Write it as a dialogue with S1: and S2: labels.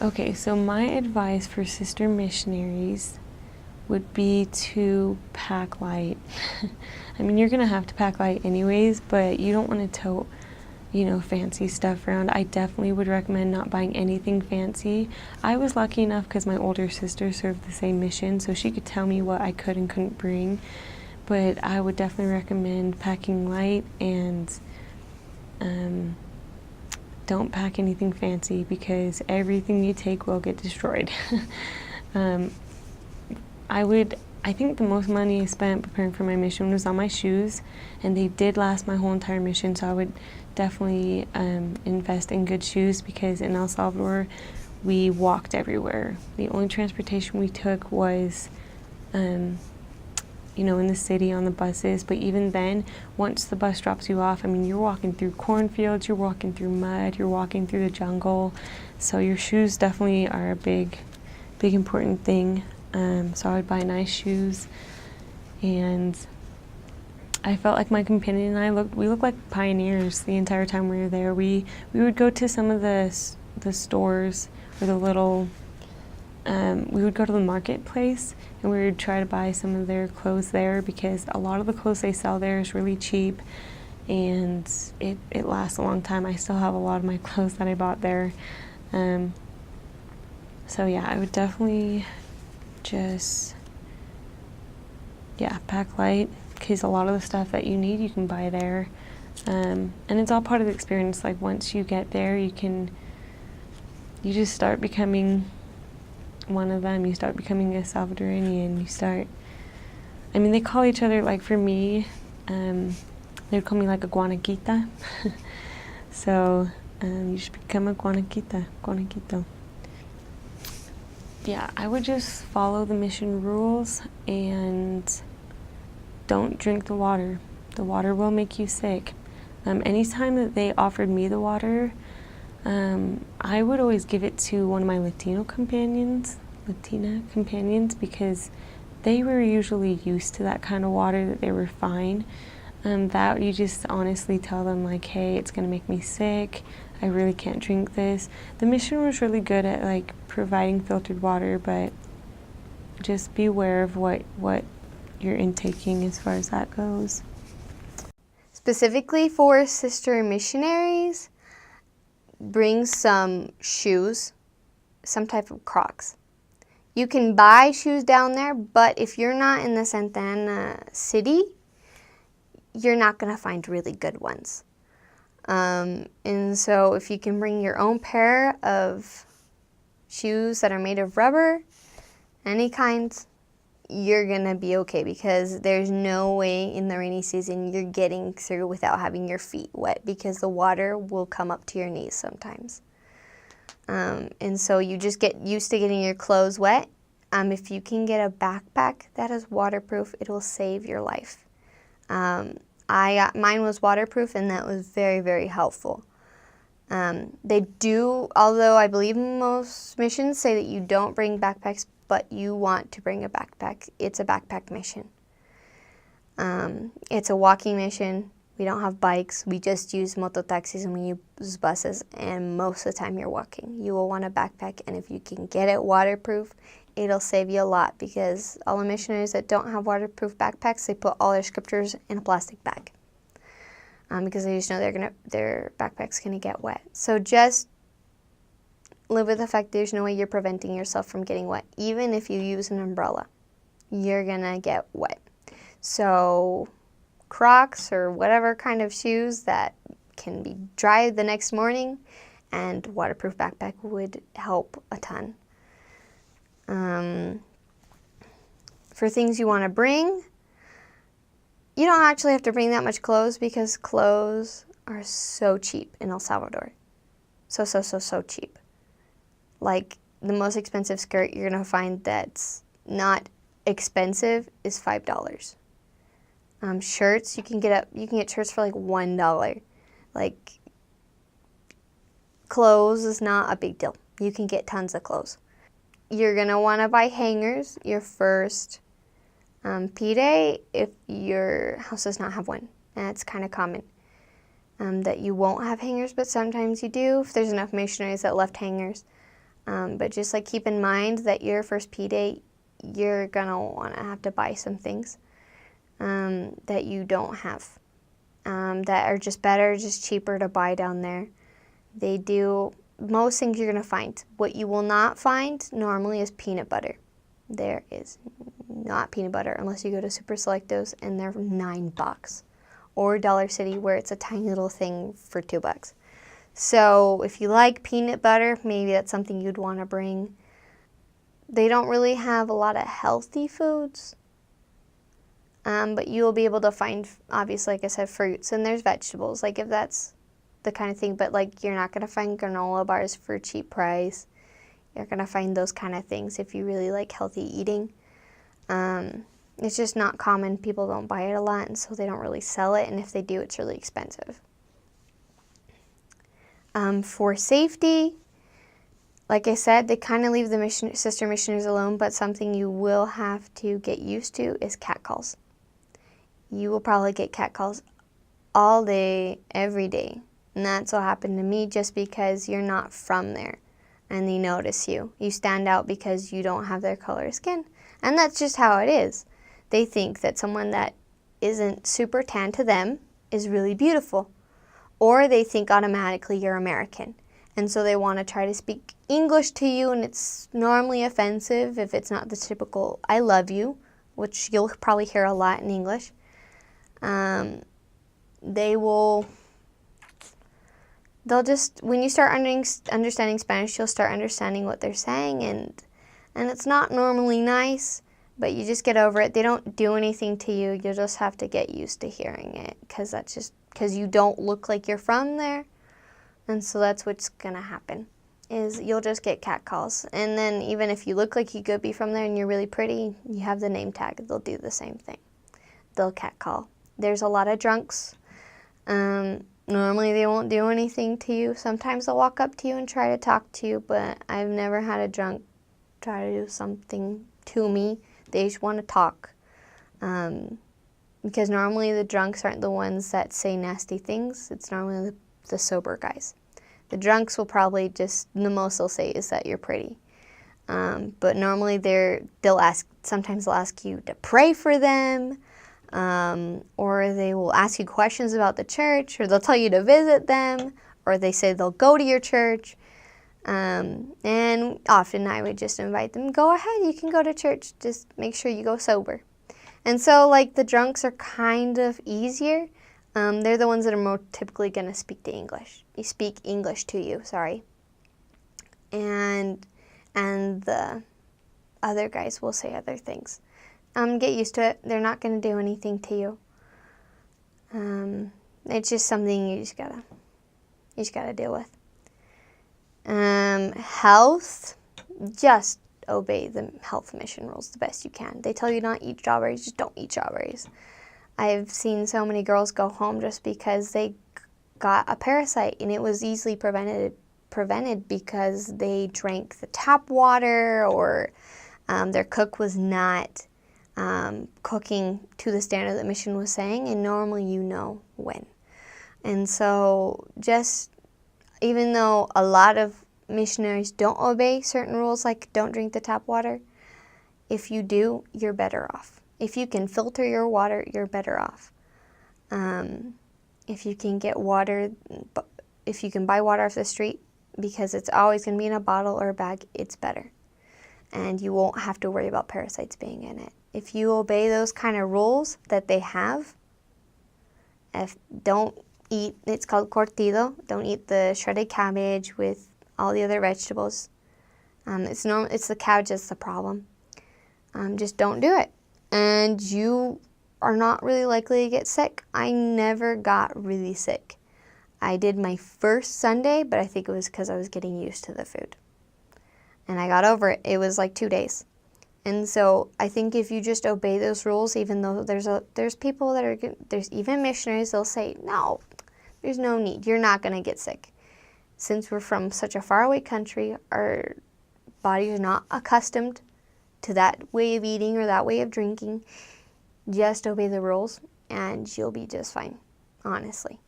S1: Okay, so my advice for sister missionaries would be to pack light. I mean, you're gonna have to pack light anyways, but you don't want to tote, fancy stuff around. I definitely would recommend not buying anything fancy. I was lucky enough because my older sister served the same mission, so she could tell me what I could and couldn't bring. But I would definitely recommend packing light and don't pack anything fancy because everything you take will get destroyed. um, I think the most money I spent preparing for my mission was on my shoes, and they did last my whole entire mission, so I would definitely invest in good shoes because in El Salvador, we walked everywhere. The only transportation we took was, in the city on the buses, but even then, once the bus drops you off, I mean, you're walking through cornfields, you're walking through mud, you're walking through the jungle, so your shoes definitely are a big important thing. So I would buy nice shoes, and I felt like my companion and we looked like pioneers the entire time we were there. We would go to some of the stores or the little, we would go to the marketplace and we would try to buy some of their clothes there because a lot of the clothes they sell there is really cheap and it lasts a long time. I still have a lot of my clothes that I bought there. So yeah, I would definitely just pack light because a lot of the stuff that you need you can buy there, and it's all part of the experience. Like once you get there, you just start becoming one of them. You start becoming a Salvadorian. They call each other, like for me, they would call me like a guanaquita. So you should become a guanaquito. Yeah, I would just follow the mission rules and don't drink the water. The water will make you sick. Anytime that they offered me the water, I would always give it to one of my Latina companions, because they were usually used to that kind of water, that they were fine. That you just honestly tell them like, hey, it's gonna make me sick. I really can't drink this. The mission was really good at like providing filtered water, but just be aware of what you're intaking as far as that goes.
S2: Specifically for sister missionaries, bring some shoes, some type of Crocs. You can buy shoes down there, but if you're not in the Santa Ana city, you're not going to find really good ones. And so if you can bring your own pair of shoes that are made of rubber, any kind, you're going to be okay because there's no way in the rainy season you're getting through without having your feet wet because the water will come up to your knees sometimes. And so you just get used to getting your clothes wet. If you can get a backpack that is waterproof, it will save your life. Mine was waterproof, and that was very, very helpful. They do, although I believe most missions say that you don't bring backpacks, but you want to bring a backpack. It's a backpack mission. It's a walking mission. We don't have bikes. We just use mototaxis and we use buses, and most of the time you're walking. You will want a backpack, and if you can get it waterproof, it'll save you a lot because all the missionaries that don't have waterproof backpacks, they put all their scriptures in a plastic bag because they just know their backpack's gonna get wet. So just live with the fact there's no way you're preventing yourself from getting wet. Even if you use an umbrella, you're gonna get wet. So Crocs or whatever kind of shoes that can be dry the next morning, and waterproof backpack would help a ton. For things you want to bring, you don't actually have to bring that much clothes because clothes are so cheap in El Salvador. So cheap. Like the most expensive skirt you're going to find that's not expensive is $5. Shirts, you can get shirts for like $1. Like clothes is not a big deal. You can get tons of clothes. You're going to want to buy hangers your first P-Day if your house does not have one. And it's kind of common that you won't have hangers, but sometimes you do if there's enough missionaries that left hangers. But just like keep in mind that your first P day, you're gonna want to have to buy some things that you don't have, that are just better, just cheaper to buy down there. They do most things you're gonna find. What you will not find normally is peanut butter. There is not peanut butter unless you go to Super Selectos, and they're $9. Or Dollar City, where it's a tiny little thing for $2. So if you like peanut butter, maybe that's something you'd want to bring. They don't really have a lot of healthy foods, but you'll be able to find, obviously, like I said, fruits, and there's vegetables, like if that's the kind of thing, but like you're not going to find granola bars for cheap price. You're going to find those kind of things if you really like healthy eating. It's just not common. People don't buy it a lot, and so they don't really sell it, and if they do, it's really expensive. For safety, like I said, they kind of leave the sister missionaries alone, but something you will have to get used to is catcalls. You will probably get catcalls all day, every day, and that's what happened to me, just because you're not from there, and they notice you. You stand out because you don't have their color of skin, and that's just how it is. They think that someone that isn't super tan to them is really beautiful, or they think automatically you're American, and so they want to try to speak English to you, and it's normally offensive if it's not the typical "I love you," which you'll probably hear a lot in English. They'll just, when you start understanding Spanish, you'll start understanding what they're saying, and it's not normally nice, but you just get over it. They don't do anything to you. You'll just have to get used to hearing it, because you don't look like you're from there. And so that's what's going to happen, is you'll just get catcalls. And then even if you look like you could be from there and you're really pretty, you have the name tag, they'll do the same thing. They'll catcall. There's a lot of drunks. Normally they won't do anything to you. Sometimes they'll walk up to you and try to talk to you, but I've never had a drunk try to do something to me. They just want to talk. Because normally the drunks aren't the ones that say nasty things. It's normally the sober guys. The drunks will probably just, the most they'll say is that you're pretty. But normally sometimes they'll ask you to pray for them, or they will ask you questions about the church, or they'll tell you to visit them, or they say they'll go to your church. And often I would just invite them, go ahead, you can go to church, just make sure you go sober. And so like the drunks are kind of easier. They're the ones that are more typically going to speak English to you, sorry. And the other guys will say other things. Get used to it. They're not going to do anything to you. It's just something you just gotta deal with. Health, just obey the health mission rules the best you can. They tell you not to eat strawberries, just don't eat strawberries. I've seen so many girls go home just because they got a parasite, and it was easily prevented because they drank the tap water, or their cook was not cooking to the standard that mission was saying, and normally you know when. And so even though a lot of missionaries don't obey certain rules, like don't drink the tap water, if you do, you're better off. If you can filter your water, you're better off. If you can get water, if you can buy water off the street, because it's always going to be in a bottle or a bag, it's better. And you won't have to worry about parasites being in it. If you obey those kind of rules that they have, don't eat, it's called curtido, don't eat the shredded cabbage with all the other vegetables. It's the cabbage that's the problem. Just don't do it. And you are not really likely to get sick. I never got really sick. I did my first Sunday, but I think it was because I was getting used to the food. And I got over it. It was like 2 days. And so I think if you just obey those rules, even though there's people there's even missionaries, they'll say, no, there's no need. You're not going to get sick. Since we're from such a faraway country, our bodies are not accustomed to that way of eating or that way of drinking. Just obey the rules and you'll be just fine, honestly.